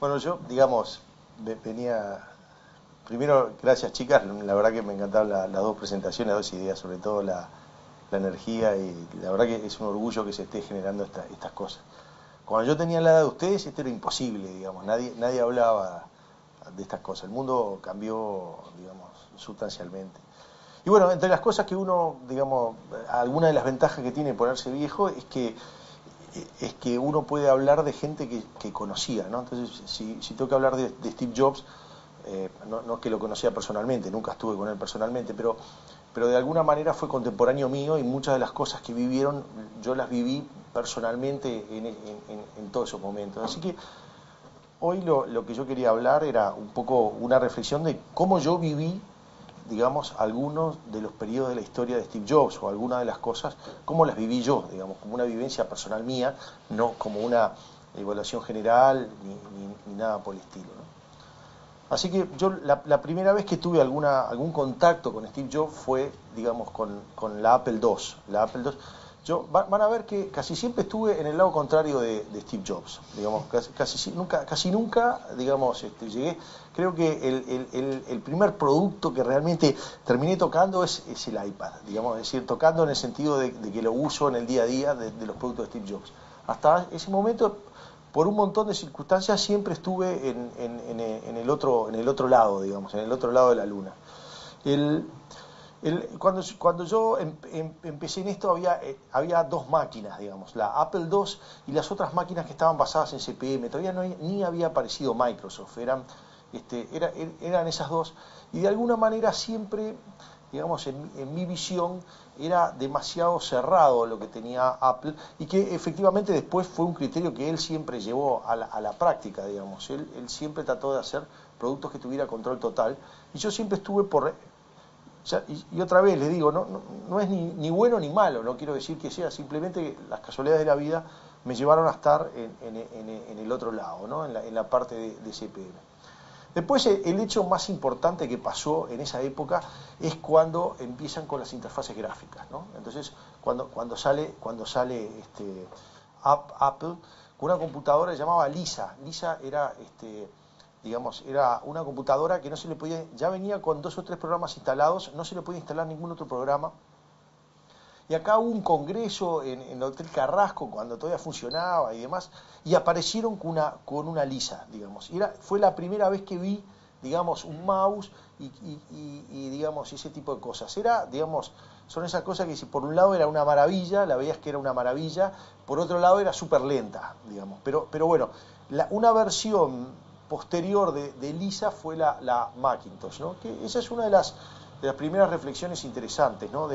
Bueno, yo, digamos, venía... Primero, gracias chicas, la verdad que me encantaron las dos presentaciones, las dos ideas, sobre todo la energía y la verdad que es un orgullo que se esté generando estas cosas. Cuando yo tenía la edad de ustedes, esto era imposible, digamos, nadie hablaba de estas cosas, el mundo cambió, digamos, sustancialmente. Y bueno, entre las cosas que uno, digamos, alguna de las ventajas que tiene ponerse viejo es que uno puede hablar de gente que conocía, ¿no? Entonces, si tengo que hablar de Steve Jobs, no es que lo conocía personalmente, nunca estuve con él personalmente, pero de alguna manera fue contemporáneo mío y muchas de las cosas que vivieron, yo las viví personalmente en todos esos momentos. Así que hoy lo que yo quería hablar era un poco una reflexión de cómo yo viví, digamos, algunos de los periodos de la historia de Steve Jobs o algunas de las cosas, cómo las viví yo, digamos, como una vivencia personal mía, no como una evaluación general ni nada por el estilo, ¿no? Así que yo la primera vez que tuve algún contacto con Steve Jobs fue, digamos, con la Apple II. La Apple II. Van a ver que casi siempre estuve en el lado contrario de Steve Jobs. Digamos, casi nunca, digamos, llegué. Creo que el primer producto que realmente terminé tocando es el iPad. Digamos, es decir, tocando en el sentido de que lo uso en el día a día de los productos de Steve Jobs. Hasta ese momento por un montón de circunstancias siempre estuve en el otro lado, digamos, en el otro lado de la luna. Cuando yo empecé en esto había dos máquinas, digamos, la Apple II y las otras máquinas que estaban basadas en CPM, todavía ni había aparecido Microsoft, eran esas dos, y de alguna manera siempre, digamos, en mi visión era demasiado cerrado lo que tenía Apple y que efectivamente después fue un criterio que él siempre llevó a la práctica, digamos. Él siempre trató de hacer productos que tuviera control total y yo siempre estuve y otra vez les digo, no es ni bueno ni malo, no quiero decir que sea, simplemente las casualidades de la vida me llevaron a estar en el otro lado, ¿no? en la parte de CPM. Después el hecho más importante que pasó en esa época es cuando empiezan con las interfaces gráficas, ¿no? Entonces, cuando sale Apple con una computadora que se llamaba Lisa. Lisa era, digamos, era una computadora que no se le podía, ya venía con 2 o 3 programas instalados, no se le podía instalar ningún otro programa. Y acá hubo un congreso en el Hotel Carrasco cuando todavía funcionaba y demás, y aparecieron con una Lisa, digamos. Fue la primera vez que vi, digamos, un mouse y digamos, ese tipo de cosas. Digamos, son esas cosas que si por un lado era una maravilla, la veías que era una maravilla, por otro lado era súper lenta, digamos. Pero bueno, una versión posterior de Lisa fue la Macintosh, ¿no? Que esa es una de las primeras reflexiones interesantes, ¿no?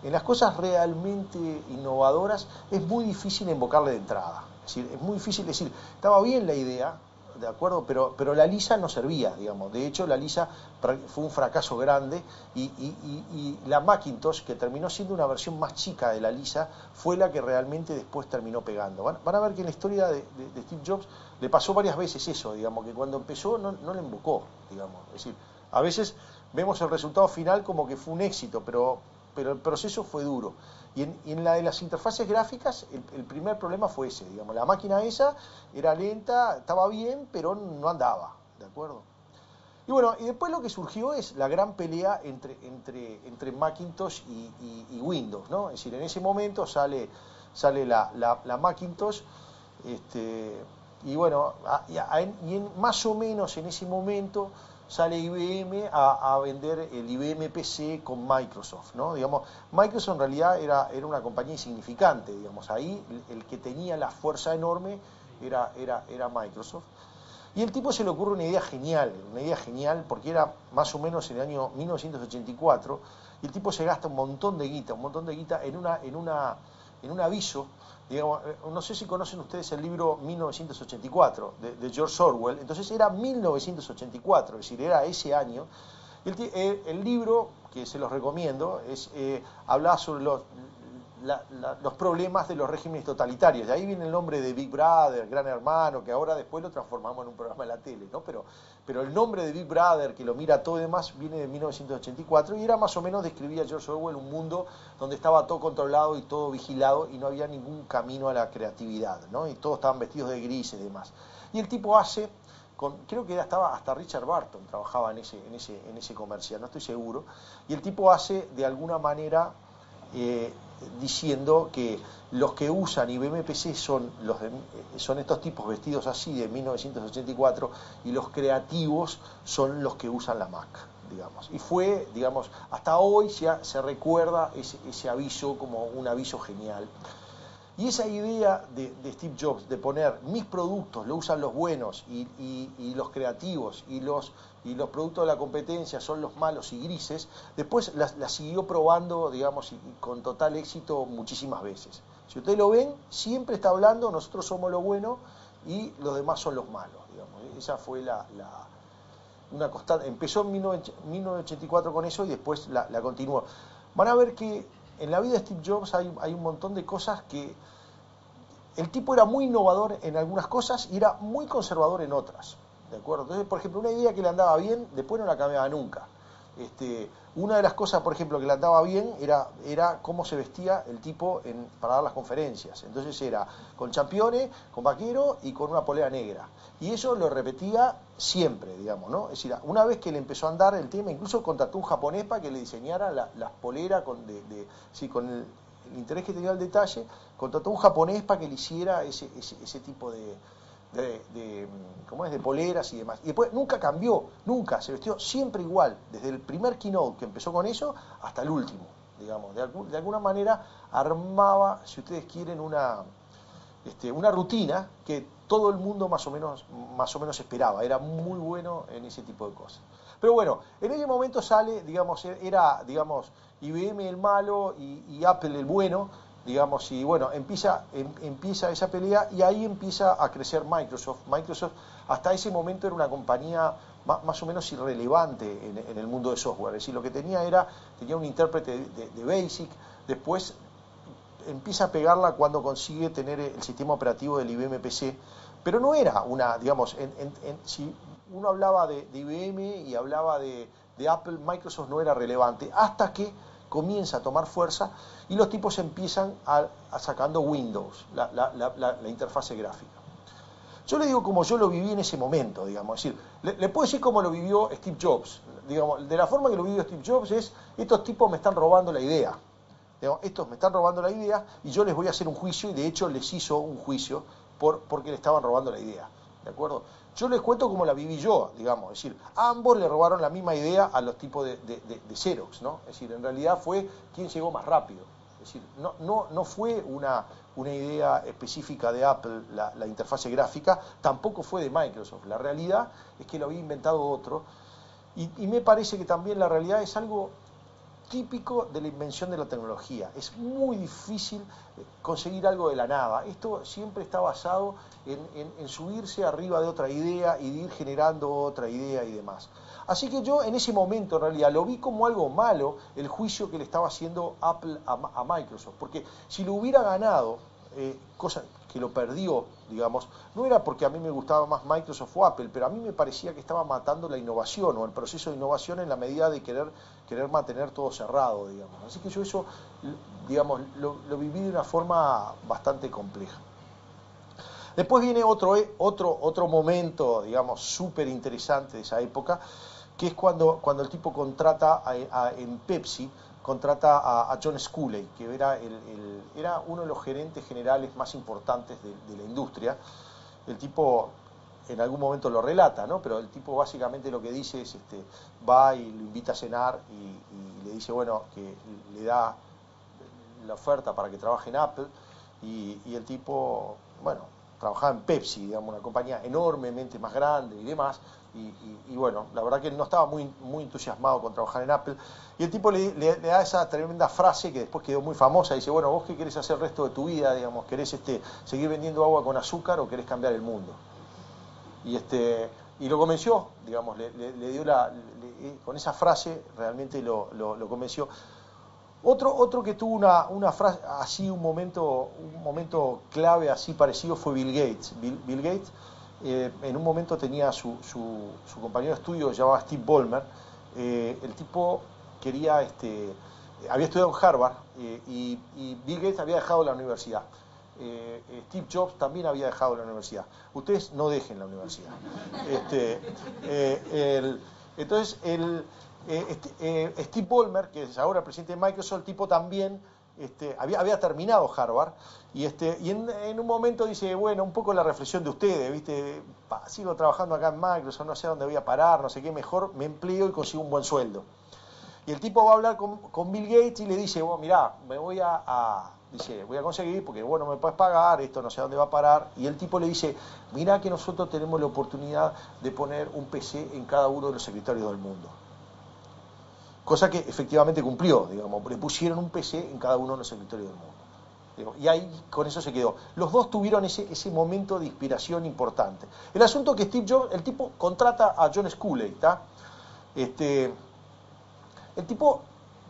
En las cosas realmente innovadoras es muy difícil invocarle de entrada. Es decir, es muy difícil decir, estaba bien la idea, ¿de acuerdo? Pero la Lisa no servía, digamos. De hecho, la Lisa fue un fracaso grande y la Macintosh, que terminó siendo una versión más chica de la Lisa, fue la que realmente después terminó pegando. Van a ver que en la historia de Steve Jobs le pasó varias veces eso, digamos, que cuando empezó no le invocó, digamos. Es decir, a veces vemos el resultado final como que fue un éxito, pero el proceso fue duro. Y en la de las interfaces gráficas, el primer problema fue ese, digamos, la máquina esa era lenta, estaba bien, pero no andaba, ¿de acuerdo? Y bueno, y después lo que surgió es la gran pelea entre Macintosh y Windows, ¿no? Es decir, en ese momento sale la Macintosh, y bueno, más o menos en ese momento sale IBM a vender el IBM PC con Microsoft, ¿no? Digamos, Microsoft en realidad era una compañía insignificante, digamos, ahí el que tenía la fuerza enorme era Microsoft. Y el tipo se le ocurre una idea genial, porque era más o menos en el año 1984, y el tipo se gasta un montón de guita en un aviso. Digamos, no sé si conocen ustedes el libro 1984 de George Orwell. Entonces era 1984, es decir, era ese año. El libro, que se los recomiendo, hablaba sobre los problemas de los regímenes totalitarios. De ahí viene el nombre de Big Brother, Gran Hermano, que ahora después lo transformamos en un programa de la tele, ¿no? Pero el nombre de Big Brother, que lo mira todo y demás, viene de 1984 y era más o menos, describía George Orwell, un mundo donde estaba todo controlado y todo vigilado y no había ningún camino a la creatividad, ¿no? Y todos estaban vestidos de grises y demás. Y el tipo hace, creo que estaba hasta Richard Burton trabajaba en ese comercial, no estoy seguro, y el tipo hace de alguna manera diciendo que los que usan IBM PC son estos tipos vestidos así de 1984 y los creativos son los que usan la Mac, digamos. Y fue, digamos, hasta hoy se recuerda ese aviso como un aviso genial. Y esa idea de Steve Jobs de poner mis productos lo usan los buenos y los creativos y los productos de la competencia son los malos y grises, después la siguió probando, digamos, y con total éxito muchísimas veces. Si ustedes lo ven, siempre está hablando, nosotros somos lo bueno y los demás son los malos, digamos. Esa fue una constante. Empezó en 1984 con eso y después la continuó. Van a ver que en la vida de Steve Jobs hay un montón de cosas que el tipo era muy innovador en algunas cosas y era muy conservador en otras, ¿de acuerdo? Entonces, por ejemplo, una idea que le andaba bien, después no la cambiaba nunca. Una de las cosas, por ejemplo, que le andaba bien era cómo se vestía el tipo para dar las conferencias. Entonces era con championes, con vaquero y con una polera negra. Y eso lo repetía siempre, digamos, ¿no? Es decir, una vez que le empezó a andar el tema, incluso contrató un japonés para que le diseñara las poleras con el interés que tenía el detalle, contrató un japonés para que le hiciera ese tipo ¿cómo es? De poleras y demás. Y después nunca cambió, nunca, se vestió siempre igual, desde el primer keynote que empezó con eso hasta el último, digamos. De alguna manera armaba, si ustedes quieren, una rutina que todo el mundo más o menos esperaba. Era muy bueno en ese tipo de cosas. Pero bueno, en ese momento sale, digamos, era, digamos, IBM el malo y Apple el bueno, digamos, y bueno, empieza esa pelea y ahí empieza a crecer Microsoft. Microsoft hasta ese momento era una compañía más o menos irrelevante en el mundo de software. Es decir, lo que tenía un intérprete de BASIC, después empieza a pegarla cuando consigue tener el sistema operativo del IBM PC, pero no era una, digamos, si uno hablaba de IBM y hablaba de Apple, Microsoft no era relevante, hasta que comienza a tomar fuerza y los tipos empiezan a sacando Windows, la interfase gráfica. Yo le digo como yo lo viví en ese momento, digamos, es decir, le puedo decir cómo lo vivió Steve Jobs, digamos, de la forma que lo vivió Steve Jobs es, estos tipos me están robando la idea. Estos me están robando la idea y yo les voy a hacer un juicio y de hecho les hizo un juicio porque le estaban robando la idea, ¿de acuerdo? Yo les cuento cómo la viví yo, digamos, es decir, ambos le robaron la misma idea a los tipos de Xerox, ¿no? Es decir, en realidad fue quien llegó más rápido, es decir, no fue una idea específica de Apple la interfase gráfica, tampoco fue de Microsoft, la realidad es que lo había inventado otro y me parece que también la realidad es algo típico de la invención de la tecnología. Es muy difícil conseguir algo de la nada. Esto siempre está basado en subirse arriba de otra idea y de ir generando otra idea y demás. Así que yo en ese momento en realidad lo vi como algo malo el juicio que le estaba haciendo Apple a Microsoft, porque si lo hubiera ganado, cosa que lo perdió, digamos, no era porque a mí me gustaba más Microsoft o Apple, pero a mí me parecía que estaba matando la innovación o el proceso de innovación en la medida de querer mantener todo cerrado, digamos. Así que yo eso, digamos, lo viví de una forma bastante compleja. Después viene otro momento, digamos, súper interesante de esa época, que es cuando el tipo contrata en Pepsi, contrata a John Sculley, que era uno de los gerentes generales más importantes de la industria. El tipo en algún momento lo relata, ¿no? Pero el tipo básicamente lo que dice es, va y lo invita a cenar y le dice, bueno, que le da la oferta para que trabaje en Apple y el tipo, bueno, trabajaba en Pepsi, digamos, una compañía enormemente más grande y demás, y bueno, la verdad que él no estaba muy entusiasmado con trabajar en Apple, y el tipo le da esa tremenda frase que después quedó muy famosa, dice, bueno, ¿vos qué querés hacer el resto de tu vida? Digamos, ¿querés seguir vendiendo agua con azúcar o querés cambiar el mundo? Y lo convenció, digamos, le dio con esa frase realmente lo convenció. Otro que tuvo una frase, así un momento clave, así parecido, fue Bill Gates. Bill Gates en un momento tenía su compañero de estudio, que se llamaba Steve Ballmer. El tipo quería, había estudiado en Harvard y Bill Gates había dejado la universidad. Steve Jobs también había dejado la universidad. Ustedes no dejen la universidad. Entonces, Steve Ballmer, que es ahora el presidente de Microsoft, el tipo también había terminado Harvard y en un momento dice, bueno, un poco la reflexión de ustedes, ¿viste? Sigo trabajando acá en Microsoft, no sé a dónde voy a parar, no sé qué, mejor me empleo y consigo un buen sueldo. Y el tipo va a hablar con Bill Gates y le dice, bueno, mirá, me voy dice, voy a conseguir porque bueno, me puedes pagar, esto no sé a dónde va a parar. Y el tipo le dice, mirá que nosotros tenemos la oportunidad de poner un PC en cada uno de los escritorios del mundo. Cosa que efectivamente cumplió, digamos, le pusieron un PC en cada uno de los escritorios del mundo. Y ahí con eso se quedó. Los dos tuvieron ese momento de inspiración importante. El asunto que Steve Jobs, el tipo contrata a John Sculley, ¿está? El tipo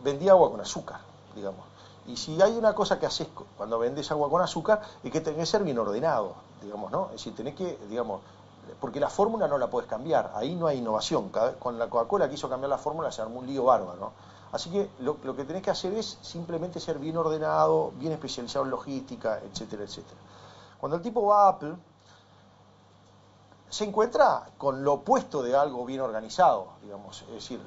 vendía agua con azúcar, digamos. Y si hay una cosa que haces cuando vendes agua con azúcar, es que tenés que ser bien ordenado, digamos, ¿no? Es decir, tenés que, digamos, porque la fórmula no la podés cambiar, ahí no hay innovación. Con la Coca-Cola quiso cambiar la fórmula, se armó un lío bárbaro, ¿no? Así que lo que tenés que hacer es simplemente ser bien ordenado, bien especializado en logística, etcétera, etcétera. Cuando el tipo va a Apple, se encuentra con lo opuesto de algo bien organizado, digamos. Es decir,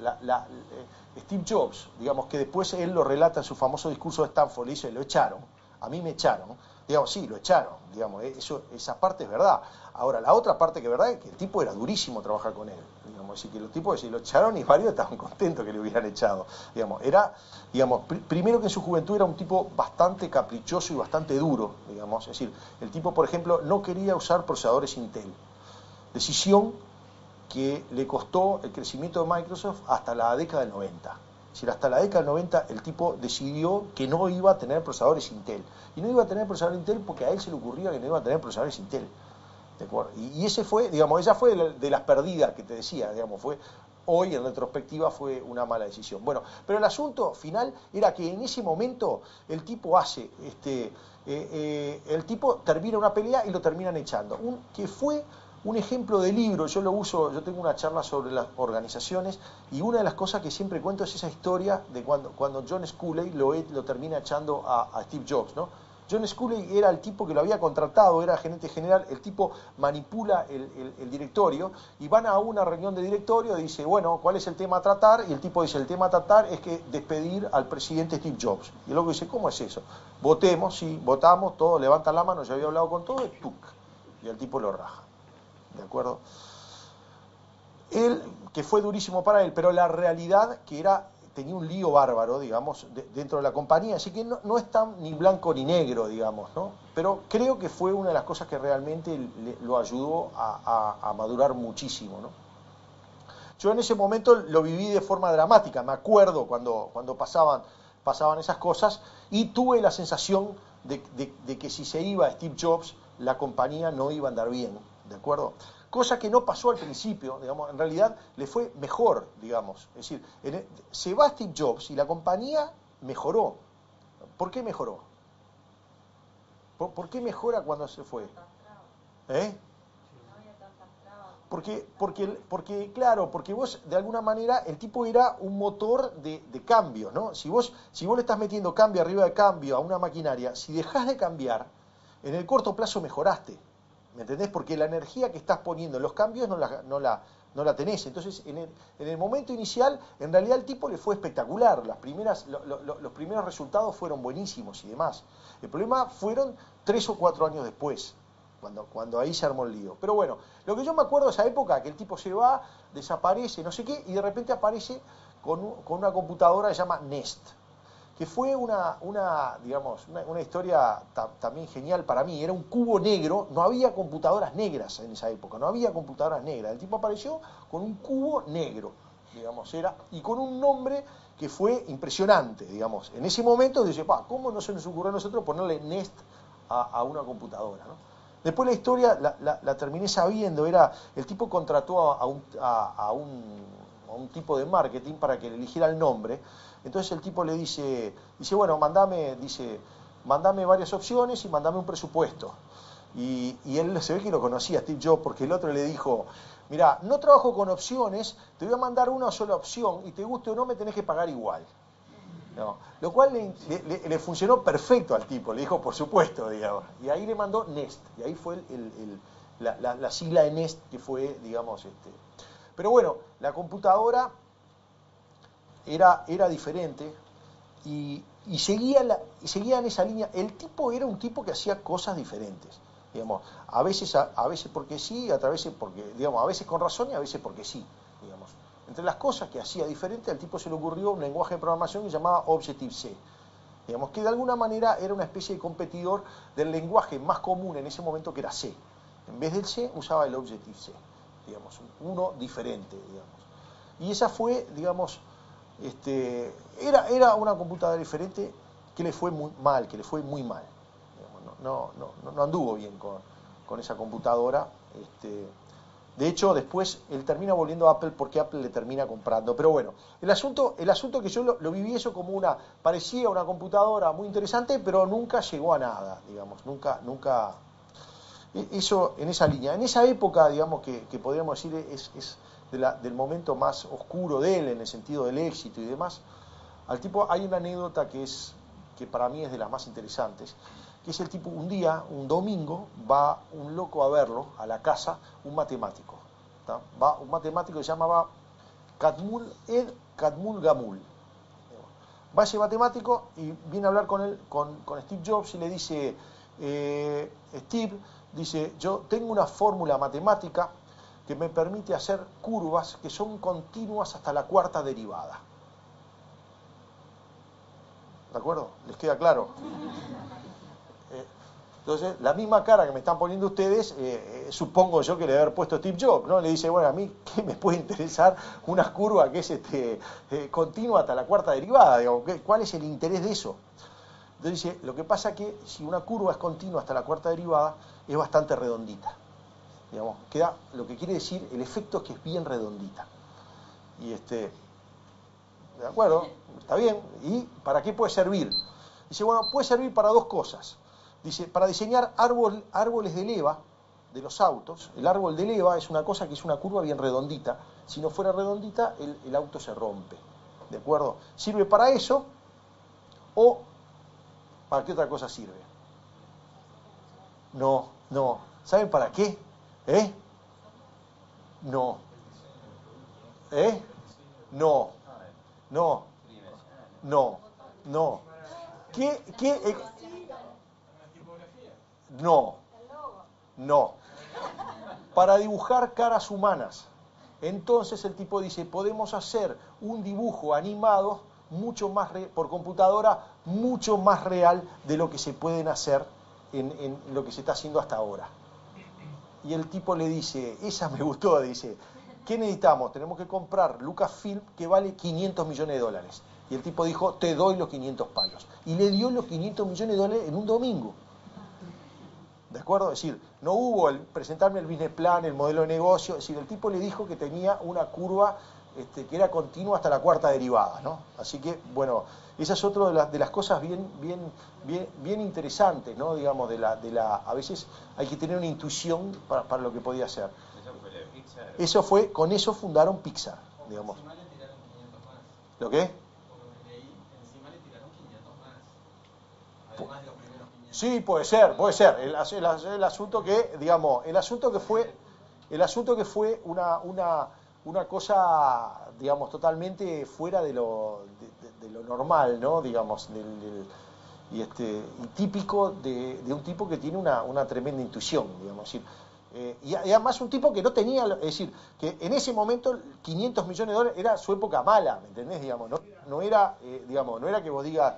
Steve Jobs, digamos, que después él lo relata en su famoso discurso de Stanford, le dice, lo echaron, a mí me echaron, digamos, sí, lo echaron, digamos, esa parte es verdad. Ahora, la otra parte que es verdad es que el tipo era durísimo trabajar con él, digamos, así que los tipos lo echaron y varios estaban contentos que le hubieran echado, digamos, primero que en su juventud era un tipo bastante caprichoso y bastante duro, digamos, es decir, el tipo, por ejemplo, no quería usar procesadores Intel. Decisión que le costó el crecimiento de Microsoft hasta la década del 90. Es decir, hasta la década del 90 el tipo decidió que no iba a tener procesadores Intel. Y no iba a tener procesadores Intel porque a él se le ocurría que no iba a tener procesadores Intel. ¿De acuerdo? Y ese fue, digamos, esa fue de las perdidas que te decía, digamos, hoy en retrospectiva fue una mala decisión. Bueno, pero el asunto final era que en ese momento el tipo el tipo termina una pelea y lo terminan echando. Que fue un ejemplo de libro, yo lo uso, yo tengo una charla sobre las organizaciones y una de las cosas que siempre cuento es esa historia de cuando John Sculley lo termina echando a Steve Jobs, ¿no? John Sculley era el tipo que lo había contratado, era gerente general, el tipo manipula el directorio y van a una reunión de directorio y dice, bueno, ¿cuál es el tema a tratar? Y el tipo dice, el tema a tratar es que despedir al presidente Steve Jobs. Y el loco dice, ¿cómo es eso? Votemos, sí, votamos, todos levantan la mano, yo había hablado con todo, y el tipo lo raja. ¿De acuerdo? Él, que fue durísimo para él, pero la realidad que tenía un lío bárbaro, digamos, dentro de la compañía, así que no es tan ni blanco ni negro, digamos, ¿no? Pero creo que fue una de las cosas que realmente lo ayudó a madurar muchísimo, ¿no? Yo en ese momento lo viví de forma dramática, me acuerdo cuando pasaban esas cosas y tuve la sensación de que si se iba Steve Jobs, la compañía no iba a andar bien, ¿de acuerdo? Cosa que no pasó al principio, digamos, en realidad le fue mejor, digamos. Es decir, se va Steve Jobs y la compañía mejoró. ¿Por qué mejoró? ¿Por qué mejora cuando se fue? ¿Eh? Claro, porque vos, de alguna manera, el tipo era un motor de cambio, ¿no? Si vos le estás metiendo cambio arriba de cambio a una maquinaria, si dejás de cambiar, en el corto plazo mejoraste. ¿Me entendés? Porque la energía que estás poniendo en los cambios no la tenés. Entonces, en el momento inicial, en realidad el tipo le fue espectacular. Los primeros resultados fueron buenísimos y demás. El problema fueron 3 o 4 años después, cuando ahí se armó el lío. Pero bueno, lo que yo me acuerdo de esa época, que el tipo se va, desaparece, no sé qué, y de repente aparece con una computadora que se llama Nest, que fue una historia también genial para mí. Era un cubo negro, no había computadoras negras en esa época, no había computadoras negras. El tipo apareció con un cubo negro, digamos, y con un nombre que fue impresionante, digamos. En ese momento dice, ¿cómo no se nos ocurrió a nosotros ponerle Nest a una computadora, ¿no? Después la historia la terminé sabiendo, el tipo contrató a un un tipo de marketing para que le eligiera el nombre. Entonces el tipo le dice, bueno, mandame varias opciones y mandame un presupuesto. Y él se ve que lo conocía, Steve Jobs, porque el otro le dijo, mira, no trabajo con opciones, te voy a mandar una sola opción y te guste o no me tenés que pagar igual. No, lo cual le funcionó perfecto al tipo, le dijo por supuesto, digamos. Y ahí le mandó Nest, y ahí fue la sigla de Nest que fue, digamos, Pero bueno, la computadora era diferente y seguía en esa línea. El tipo era un tipo que hacía cosas diferentes, digamos, a veces porque sí, a veces porque, digamos, a veces con razón y a veces porque sí, digamos. Entre las cosas que hacía diferente, al tipo se le ocurrió un lenguaje de programación que se llamaba Objective-C, digamos, que de alguna manera era una especie de competidor del lenguaje más común en ese momento, que era C. En vez del C usaba el Objective-C, digamos, uno diferente, digamos. Y esa fue, digamos, era una computadora diferente que le fue muy mal, digamos, no anduvo bien con esa computadora. De hecho, después él termina volviendo a Apple porque Apple le termina comprando. Pero bueno, el asunto que yo lo viví eso como parecía una computadora muy interesante, pero nunca llegó a nada, digamos, nunca, eso en esa línea. En esa época, digamos, que podríamos decir es del momento más oscuro de él, en el sentido del éxito y demás, al tipo hay una anécdota que para mí es de las más interesantes, que es el tipo, un día, un domingo, va un loco a verlo, a la casa, un matemático. ¿Tá? Va un matemático que se llamaba Ed Catmull Gamul. Va ese matemático y viene a hablar con él, con Steve Jobs, y le dice, Steve, dice, yo tengo una fórmula matemática que me permite hacer curvas que son continuas hasta la cuarta derivada. ¿De acuerdo? ¿Les queda claro? Entonces, la misma cara que me están poniendo ustedes, supongo yo que le debe haber puesto Steve Jobs, ¿no? Le dice, bueno, a mí, ¿qué me puede interesar una curva que es continua hasta la cuarta derivada? Digamos, ¿cuál es el interés de eso? Entonces dice, lo que pasa es que si una curva es continua hasta la cuarta derivada, es bastante redondita. Digamos, queda, lo que quiere decir, el efecto es que es bien redondita. Y de acuerdo, está bien. ¿Y para qué puede servir? Dice, bueno, puede servir para dos cosas. Dice, para diseñar árboles de leva de los autos. El árbol de leva es una cosa que es una curva bien redondita. Si no fuera redondita, el auto se rompe. ¿De acuerdo? Sirve para eso, o ¿para qué otra cosa sirve? No. ¿Saben para qué? No. No. ¿Qué? No. Para dibujar caras humanas. Entonces el tipo dice, podemos hacer un dibujo animado mucho más por computadora, mucho más real de lo que se pueden hacer en lo que se está haciendo hasta ahora. Y el tipo le dice, esa me gustó, dice, ¿qué necesitamos? Tenemos que comprar Lucasfilm, que vale $500 millones. Y el tipo dijo, te doy los 500 palos. Y le dio los $500 millones en un domingo. ¿De acuerdo? Es decir, no hubo presentarme el business plan, el modelo de negocio. Es decir, el tipo le dijo que tenía una curva que era continua hasta la cuarta derivada, ¿no? Así que, bueno, esa es otra de las cosas bien interesantes, ¿no? Digamos, a veces hay que tener una intuición para lo que podía hacer. Eso fue, con eso fundaron Pixar, digamos. ¿Lo qué? Sí, puede ser. El asunto que, digamos, el asunto que fue una cosa, digamos, totalmente fuera de lo normal, ¿no? Digamos, y típico de un tipo que tiene una tremenda intuición, digamos. Es decir, y además un tipo que no tenía, es decir, que en ese momento $500 millones era su época mala, ¿me entendés? Digamos, no era, digamos, no era que vos digas,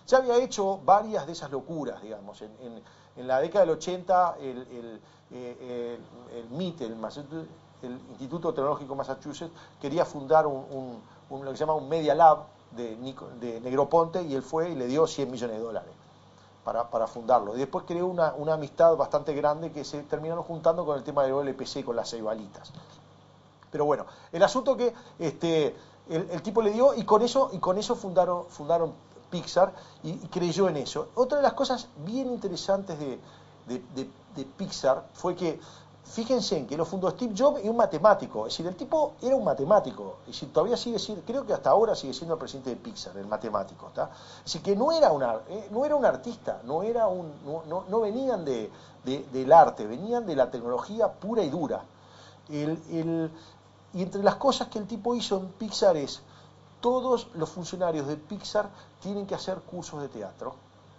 ya había hecho varias de esas locuras, digamos. En la década del 80, el MIT, el Instituto Tecnológico Massachusetts, quería fundar lo que se llama un Media Lab de Negroponte, y él fue y le dio $100 millones para fundarlo. Y después creó una amistad bastante grande que se terminaron juntando con el tema del OLPC y con las ceibalitas. Pero bueno, el asunto que el tipo le dio y con eso fundaron Pixar y creyó en eso. Otra de las cosas bien interesantes de Pixar fue que, fíjense en que lo fundó Steve Jobs y un matemático. Es decir, el tipo era un matemático. Es decir, todavía sigue siendo, creo que hasta ahora sigue siendo el presidente de Pixar, el matemático. ¿Tá? Es decir, que no era un artista, no venían del arte, venían de la tecnología pura y dura. Y entre las cosas que el tipo hizo en Pixar es, todos los funcionarios de Pixar tienen que hacer cursos de teatro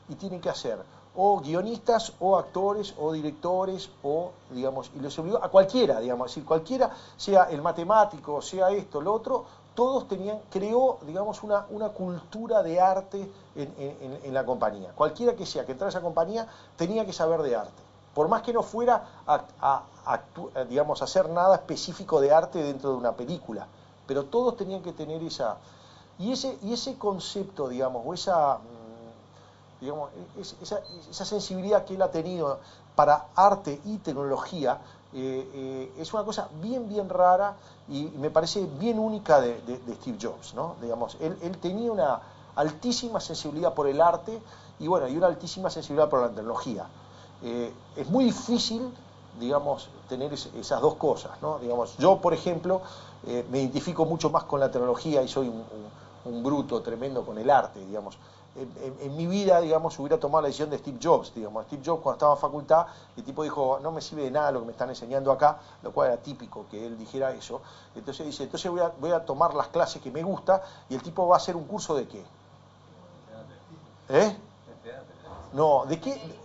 y tienen que hacer o guionistas o actores o directores o, digamos, y les obligó a cualquiera, digamos, es decir, cualquiera, sea el matemático, sea esto, lo otro, todos creó, digamos, una cultura de arte en la compañía. Cualquiera que sea que entrara a esa compañía tenía que saber de arte. Por más que no fuera digamos, a hacer nada específico de arte dentro de una película, pero todos tenían que tener esa... Y ese concepto, digamos, o digamos, esa sensibilidad que él ha tenido para arte y tecnología, es una cosa bien rara y me parece bien única de Steve Jobs, ¿no? Digamos, él tenía una altísima sensibilidad por el arte y bueno, y una altísima sensibilidad por la tecnología. Es muy difícil, digamos, tener esas dos cosas, ¿no? Digamos, yo, por ejemplo, me identifico mucho más con la tecnología y soy un bruto tremendo con el arte, digamos. En mi vida, digamos, hubiera tomado la decisión de Steve Jobs, digamos. Steve Jobs, cuando estaba en facultad, el tipo dijo, no me sirve de nada lo que me están enseñando acá, lo cual era típico que él dijera eso. Entonces dice, entonces voy a tomar las clases que me gusta y el tipo va a hacer un curso de qué. ¿Eh? No, ¿de qué?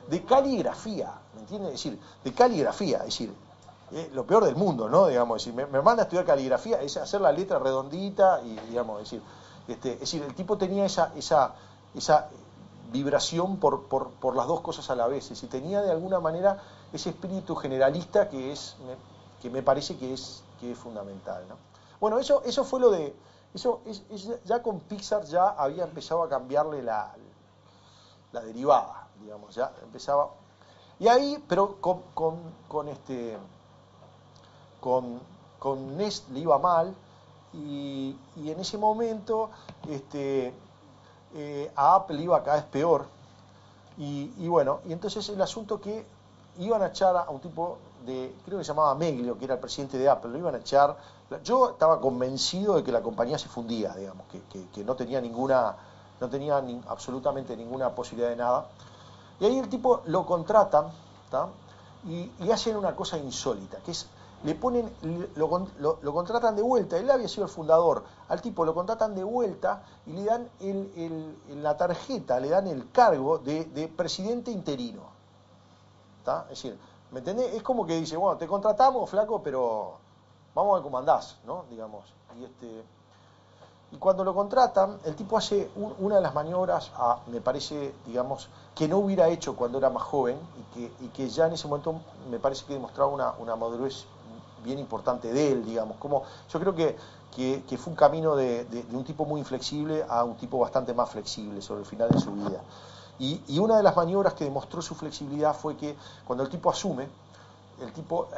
De caligrafía, ¿me entiendes? Es decir, de caligrafía, es decir, lo peor del mundo, ¿no? Digamos, es decir, me manda a estudiar caligrafía, es hacer la letra redondita y, digamos, es decir, el tipo tenía esa vibración por las dos cosas a la vez, es decir, tenía de alguna manera ese espíritu generalista que me parece que es fundamental, ¿no? Bueno, eso fue lo de, ya con Pixar ya había empezado a cambiarle la derivada, digamos, ya empezaba. Y ahí, pero con Nest le iba mal y en ese momento a Apple le iba cada vez peor y bueno, y entonces el asunto que iban a echar a un tipo creo que se llamaba Meglio, que era el presidente de Apple, lo iban a echar. Yo estaba convencido de que la compañía se fundía, digamos, que no tenía absolutamente ninguna posibilidad de nada. Y ahí el tipo lo contratan, ¿tá? Y hacen una cosa insólita, que es, lo contratan de vuelta, él había sido el fundador, al tipo lo contratan de vuelta y le dan la tarjeta, le dan el cargo de presidente interino. ¿Tá? Es decir, ¿me entendés? Es como que dice, bueno, te contratamos, flaco, pero vamos a ver cómo andás, ¿no? Digamos. Y cuando lo contratan, el tipo hace una de las maniobras, me parece, digamos, que no hubiera hecho cuando era más joven y que ya en ese momento me parece que demostraba una madurez bien importante de él, digamos. Como, yo creo que fue un camino de un tipo muy inflexible a un tipo bastante más flexible sobre el final de su vida. Y una de las maniobras que demostró su flexibilidad fue que cuando el tipo asume,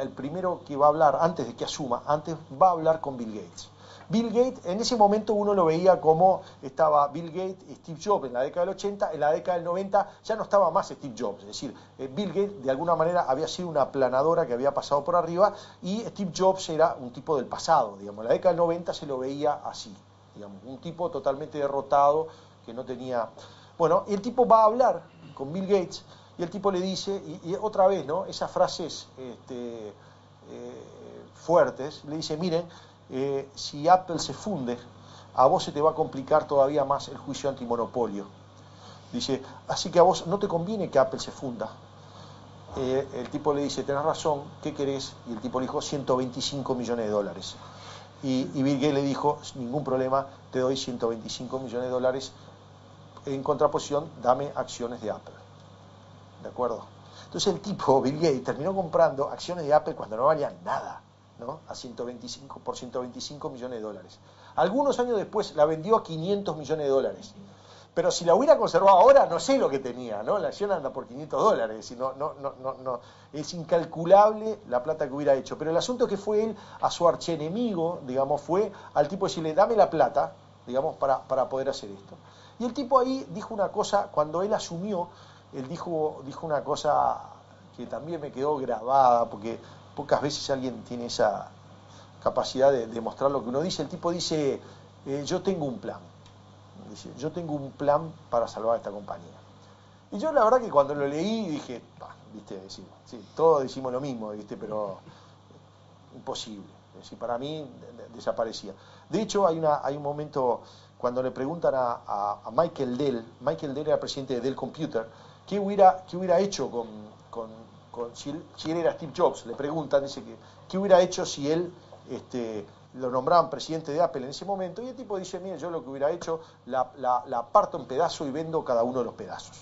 el primero que va a hablar, antes de que asuma, antes va a hablar con Bill Gates. Bill Gates, en ese momento uno lo veía como estaba Bill Gates y Steve Jobs en la década del 80, en la década del 90 ya no estaba más Steve Jobs, es decir, Bill Gates de alguna manera había sido una aplanadora que había pasado por arriba y Steve Jobs era un tipo del pasado, digamos, en la década del 90 se lo veía así, digamos, un tipo totalmente derrotado que no tenía... Bueno, y el tipo va a hablar con Bill Gates y el tipo le dice, y otra vez, ¿no? Esas frases fuertes, le dice, miren, si Apple se funde, a vos se te va a complicar todavía más el juicio antimonopolio. Dice, así que a vos no te conviene que Apple se funda. El tipo le dice, tenés razón, ¿qué querés? Y el tipo le dijo, 125 millones de dólares. Y Bill Gates le dijo, ningún problema, te doy 125 millones de dólares. En contraposición, dame acciones de Apple. ¿De acuerdo? Entonces el tipo, Bill Gates, terminó comprando acciones de Apple cuando no valían nada, ¿no? Por 125 millones de dólares. Algunos años después la vendió a 500 millones de dólares. Pero si la hubiera conservado ahora, no sé lo que tenía, ¿no? La acción anda por $500, es decir, no, es incalculable la plata que hubiera hecho. Pero el asunto es que fue él a su archienemigo, digamos, fue al tipo decirle, dame la plata, digamos, para poder hacer esto. Y el tipo ahí dijo una cosa, cuando él asumió, él dijo una cosa que también me quedó grabada, porque pocas veces alguien tiene esa capacidad de demostrar lo que uno dice. El tipo dice, yo tengo un plan. Dice, yo tengo un plan para salvar esta compañía. Y yo la verdad que cuando lo leí dije, viste, sí, todos decimos lo mismo, viste, pero imposible. Es decir, para mí desaparecía. De hecho, hay un momento cuando le preguntan a Michael Dell era presidente de Dell Computer, ¿qué hubiera hecho si él era Steve Jobs? Le preguntan, dice que, ¿qué hubiera hecho si él lo nombraban presidente de Apple en ese momento? Y el tipo dice, mire, yo lo que hubiera hecho, la parto en pedazos y vendo cada uno de los pedazos.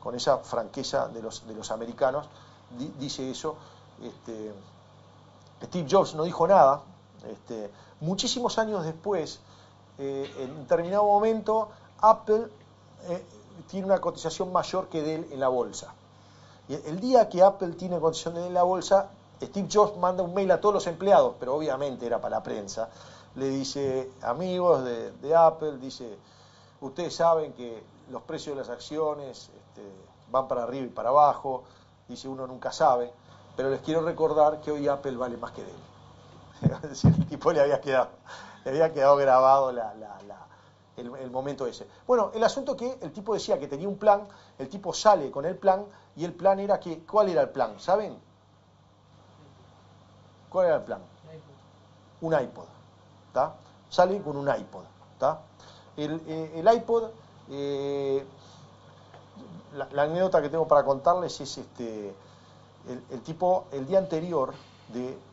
Con esa franqueza de los americanos, dice eso. Steve Jobs no dijo nada. Muchísimos años después, en determinado momento, Apple tiene una cotización mayor que Dell en la bolsa. Y el día que Apple tiene cotización de Dell en la bolsa, Steve Jobs manda un mail a todos los empleados, pero obviamente era para la prensa. Le dice, amigos de Apple, dice, ustedes saben que los precios de las acciones van para arriba y para abajo, dice, uno nunca sabe, pero les quiero recordar que hoy Apple vale más que Dell. Es decir, el tipo le había quedado grabado el momento ese. Bueno, el asunto que el tipo decía que tenía un plan, el tipo sale con el plan, y el plan era que, ¿cuál era el plan? ¿Saben? ¿Cuál era el plan? Un iPod. ¿Tá? Sale con un iPod. ¿Tá? El iPod, la anécdota que tengo para contarles es el tipo, el día anterior,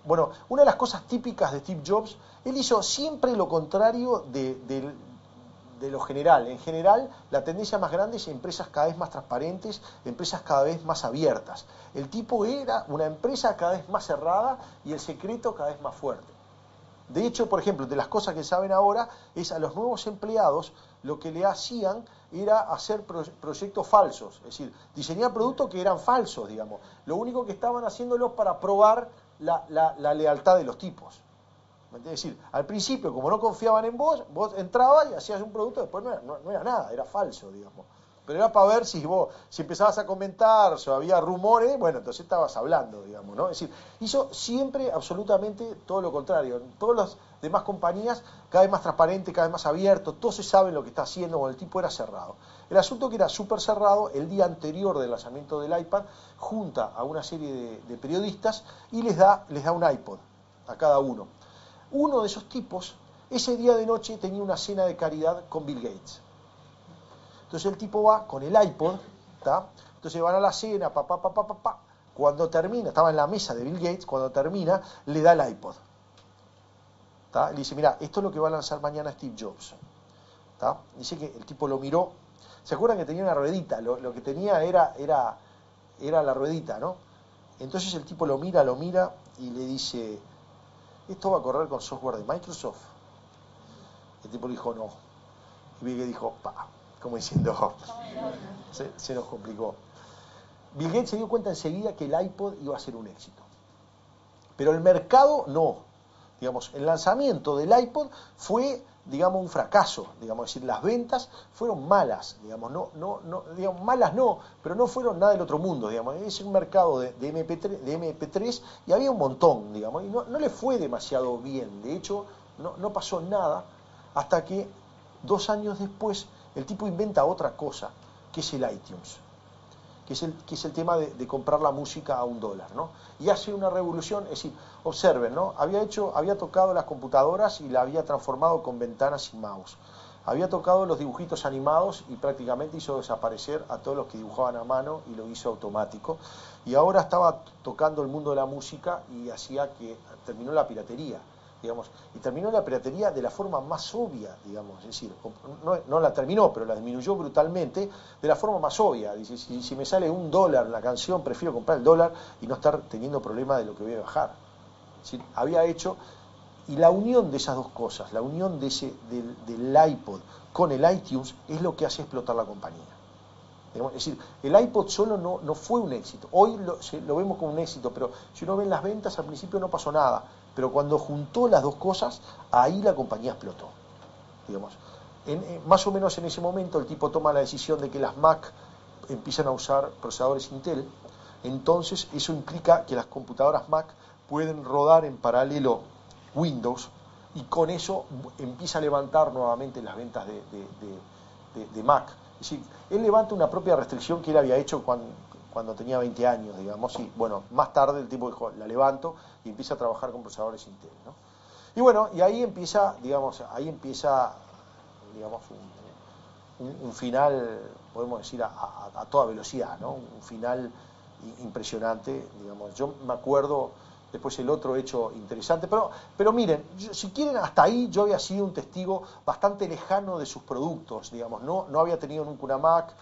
bueno, una de las cosas típicas de Steve Jobs, él hizo siempre lo contrario de lo general. En general, la tendencia más grande es empresas cada vez más transparentes, empresas cada vez más abiertas. El tipo era una empresa cada vez más cerrada y el secreto cada vez más fuerte. De hecho, por ejemplo, de las cosas que saben ahora, es a los nuevos empleados lo que le hacían era hacer proyectos falsos, es decir, diseñar productos que eran falsos, digamos. Lo único que estaban haciéndolo para probar la lealtad de los tipos. Es decir, al principio, como no confiaban en vos entrabas y hacías un producto, después no era nada, era falso, digamos. Pero era para ver si empezabas a comentar, o había rumores, bueno, entonces estabas hablando, digamos, ¿no? Es decir, hizo siempre absolutamente todo lo contrario. En todas las demás compañías, cada vez más transparente, cada vez más abierto, todos se saben lo que está haciendo, con el tipo era cerrado. El asunto que era súper cerrado, el día anterior del lanzamiento del iPad, junta a una serie de periodistas y les da un iPod a cada uno. Uno de esos tipos, ese día de noche tenía una cena de caridad con Bill Gates. Entonces el tipo va con el iPod, ¿tá? Entonces van a la cena, Cuando termina, estaba en la mesa de Bill Gates, cuando termina, le da el iPod. ¿Tá? Le dice, mira, esto es lo que va a lanzar mañana Steve Jobs. ¿Tá? Dice que el tipo lo miró. ¿Se acuerdan que tenía una ruedita? Lo que tenía era la ruedita, ¿no? Entonces el tipo lo mira y le dice, ¿esto va a correr con software de Microsoft? El tipo le dijo, no. Y Bill Gates dijo, como diciendo, se nos complicó. Bill Gates se dio cuenta enseguida que el iPod iba a ser un éxito. Pero el mercado no. Digamos, el lanzamiento del iPod fue, digamos, un fracaso. Digamos, es decir, las ventas fueron malas. Digamos, digamos, malas no, pero no fueron nada del otro mundo. Digamos, es un mercado de MP3 y había un montón, digamos, y no le fue demasiado bien. De hecho, no pasó nada hasta que 2 años después el tipo inventa otra cosa, que es el iTunes, que es el tema de comprar la música a $1, ¿no? Y hace una revolución, es decir, observen, ¿no? Había tocado las computadoras y la había transformado con ventanas y mouse. Había tocado los dibujitos animados y prácticamente hizo desaparecer a todos los que dibujaban a mano y lo hizo automático. Y ahora estaba tocando el mundo de la música y hacía que terminó la piratería. Digamos, y terminó la piratería de la forma más obvia, digamos, es decir, no la terminó, pero la disminuyó brutalmente de la forma más obvia. Dice, si me sale $1 la canción, prefiero comprar el dólar y no estar teniendo problema de lo que voy a bajar. Es decir, había hecho Y la unión de esas dos cosas, la unión del iPod con el iTunes, es lo que hace explotar la compañía. Es decir, el iPod solo no fue un éxito. Hoy lo vemos como un éxito, pero si uno ve en las ventas, al principio no pasó nada. Pero cuando juntó las dos cosas, ahí la compañía explotó. Digamos. Más o menos en ese momento el tipo toma la decisión de que las Mac empiezan a usar procesadores Intel. Entonces eso implica que las computadoras Mac pueden rodar en paralelo Windows, y con eso empieza a levantar nuevamente las ventas de Mac. Es decir, él levanta una propia restricción que él había hecho cuando tenía 20 años, digamos, y bueno, más tarde el tipo dijo, la levanto y empieza a trabajar con procesadores Intel, ¿no? Y bueno, y ahí empieza, digamos, un final, podemos decir, a toda velocidad, ¿no? Un final impresionante, digamos. Yo me acuerdo después el otro hecho interesante, pero miren, si quieren, hasta ahí yo había sido un testigo bastante lejano de sus productos, digamos. No había tenido nunca una Mac,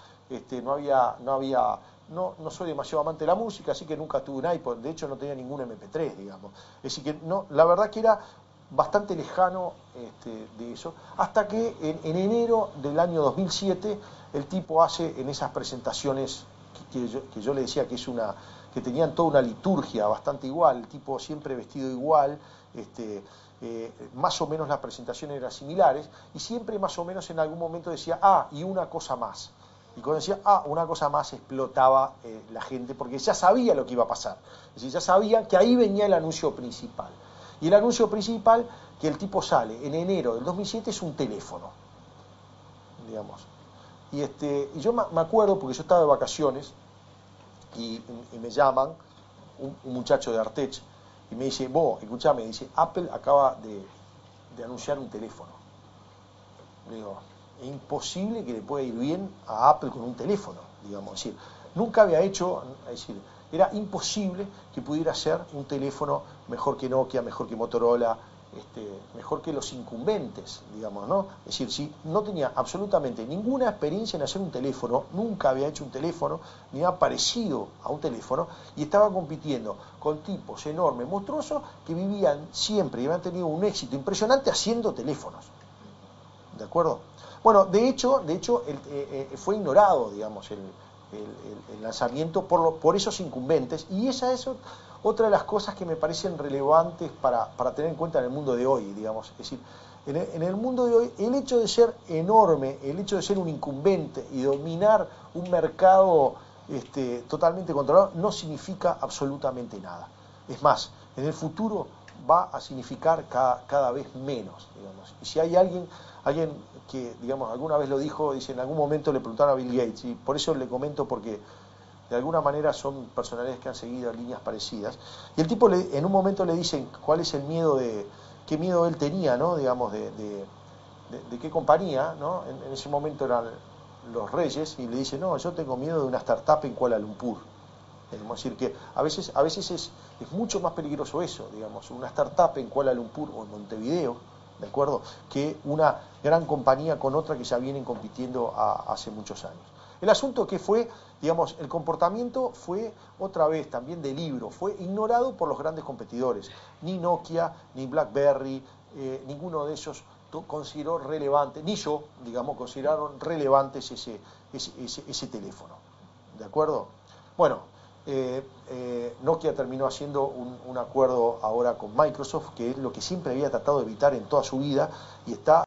no soy demasiado amante de la música, así que nunca tuve un iPod, de hecho no tenía ningún MP3, digamos. Es decir que no, la verdad que era bastante lejano de eso, hasta que en enero del año 2007 el tipo hace en esas presentaciones que yo le decía que tenían toda una liturgia bastante igual, el tipo siempre vestido igual, más o menos las presentaciones eran similares, y siempre más o menos en algún momento decía, y una cosa más. Y cuando decía, una cosa más, explotaba la gente, porque ya sabía lo que iba a pasar. Es decir, ya sabía que ahí venía el anuncio principal. Y el anuncio principal, que el tipo sale en enero del 2007, es un teléfono, digamos. Y yo me acuerdo, porque yo estaba de vacaciones, y me llaman, un muchacho de Artech, y me dice, escuchame, dice, Apple acaba de anunciar un teléfono. Le digo, es imposible que le pueda ir bien a Apple con un teléfono, digamos. Es decir, nunca había hecho, es decir, era imposible que pudiera ser un teléfono mejor que Nokia, mejor que Motorola, mejor que los incumbentes, digamos, ¿no? Es decir, si no tenía absolutamente ninguna experiencia en hacer un teléfono, nunca había hecho un teléfono, ni ha parecido a un teléfono, y estaba compitiendo con tipos enormes, monstruosos, que vivían siempre y habían tenido un éxito impresionante haciendo teléfonos. ¿De acuerdo? Bueno, de hecho fue ignorado, digamos, el lanzamiento por esos incumbentes, y esa es otra de las cosas que me parecen relevantes para tener en cuenta en el mundo de hoy, digamos. Es decir, en el mundo de hoy, el hecho de ser enorme, el hecho de ser un incumbente y dominar un mercado totalmente controlado, no significa absolutamente nada. Es más, en el futuro va a significar cada vez menos, digamos. Y si hay alguien que, digamos, alguna vez lo dijo, dice, en algún momento le preguntaron a Bill Gates, y por eso le comento, porque de alguna manera son personalidades que han seguido líneas parecidas, y el tipo en un momento le dicen cuál es el miedo qué miedo él tenía, ¿no? Digamos, de qué compañía, ¿no? En ese momento eran los Reyes, y le dice, no, yo tengo miedo de una startup en Kuala Lumpur. Es decir, que a veces es mucho más peligroso eso, digamos, una startup en Kuala Lumpur o en Montevideo, ¿de acuerdo?, que una gran compañía con otra que ya vienen compitiendo hace muchos años. El asunto que fue, digamos, el comportamiento fue, otra vez, también de libro, fue ignorado por los grandes competidores. Ni Nokia, ni BlackBerry, ninguno de esos consideró relevante, ni yo, digamos, consideraron relevantes ese teléfono. ¿De acuerdo? Bueno, Nokia terminó haciendo un acuerdo ahora con Microsoft, que es lo que siempre había tratado de evitar en toda su vida, y está